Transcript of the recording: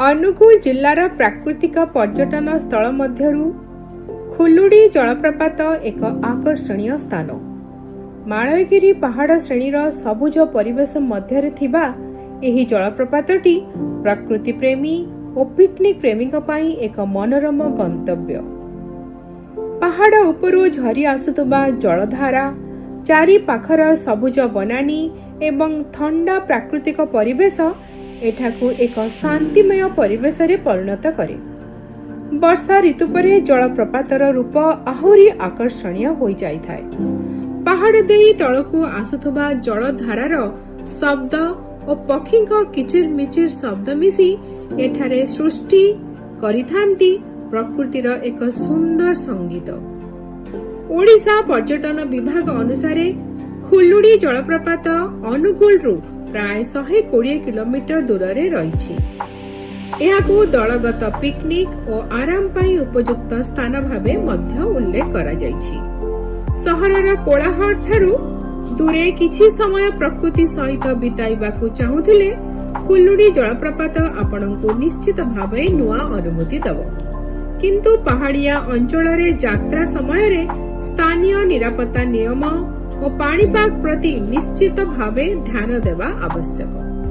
ଅନୁଗୁଳ ଜିଲ୍ଲାର ପ୍ରାକୃତିକ ପର୍ଯ୍ୟଟନ ସ୍ଥଳ ମଧ୍ୟରୁ ଖୁଲୁଡ଼ି ଜଳପ୍ରପାତ ଏକ ଆକର୍ଷଣୀୟ ସ୍ଥାନ। ମାଳୟଗିରି ପାହାଡ଼ ଶ୍ରେଣୀର ସବୁଜ ପରିବେଶ ମଧ୍ୟରେ ଥିବା ଏହି ଜଳପ୍ରପାତଟି ପ୍ରକୃତି ପ୍ରେମୀ ଓ ପିକନିକ୍ ପ୍ରେମୀଙ୍କ ପାଇଁ ଏକ ମନୋରମ ଗନ୍ତବ୍ୟ। ପାହାଡ଼ ଉପରୁ ଝରି ଆସୁଥିବା ଜଳଧାରା, ଚାରି ପାଖର ସବୁଜ ବନାନୀ ଏବଂ ଥଣ୍ଡା ପ୍ରାକୃତିକ ପରିବେଶ ଏଠାକୁ ଏକ ଶାନ୍ତିମୟ ପରିବେଶରେ ପରିଣତ କରେ। ବର୍ଷା ଋତୁ ପରେ ଜଳପ୍ରପାତର ରୂପ ଆହୁରି ଆକର୍ଷଣୀୟ ହୋଇଯାଇଥାଏ। ପାହାଡ଼ ଦେଇ ତଳକୁ ଆସୁଥିବା ଜଳଧାରାର ଶବ୍ଦ ଓ ପକ୍ଷୀଙ୍କ କିଚିର ମିଚିର ଶବ୍ଦ ମିଶି ଏଠାରେ ସୃଷ୍ଟି କରିଥାନ୍ତି ପ୍ରକୃତିର ଏକ ସୁନ୍ଦର ସଙ୍ଗୀତ। ଓଡ଼ିଶା ପର୍ଯ୍ୟଟନ ବିଭାଗ ଅନୁସାରେ ଖୁଲୁଡ଼ି ଜଳପ୍ରପାତ ଅନୁଗୁଳରୁ ପ୍ରାୟ 120 କିଲୋମିଟର ଦୂରରେ ରହିଛି। ଏହାକୁ ଦଳଗତ ପିକନିକ୍ ଓ ଆରାମ ପାଇଁ ଉପଯୁକ୍ତ ସ୍ଥାନ ଭାବେ ମଧ୍ୟ ଉଲ୍ଲେଖ କରାଯାଇଛି। ସହରର କୋଳାହଳ ଠାରୁ ଦୂରେ କିଛି ସମୟ ପ୍ରକୃତି ସହିତ ବିତାଇବାକୁ ଚାହୁଁଥିଲେ ଖୁଲୁଡ଼ି ଜଳପ୍ରପାତ ଆପଣଙ୍କୁ ନିଶ୍ଚିତ ଭାବେ ନୂଆ ଅନୁଭୂତି ଦେବ। କିନ୍ତୁ ପାହାଡ଼ିଆ ଅଞ୍ଚଳରେ ଯାତ୍ରା ସମୟରେ ସ୍ଥାନୀୟ ନିରାପତ୍ତା ନିୟମ ଓ ପାଣିପାଗ ପ୍ରତି ନିଶ୍ଚିତ ଭାବେ ଧ୍ୟାନ ଦେବା ଆବଶ୍ୟକ।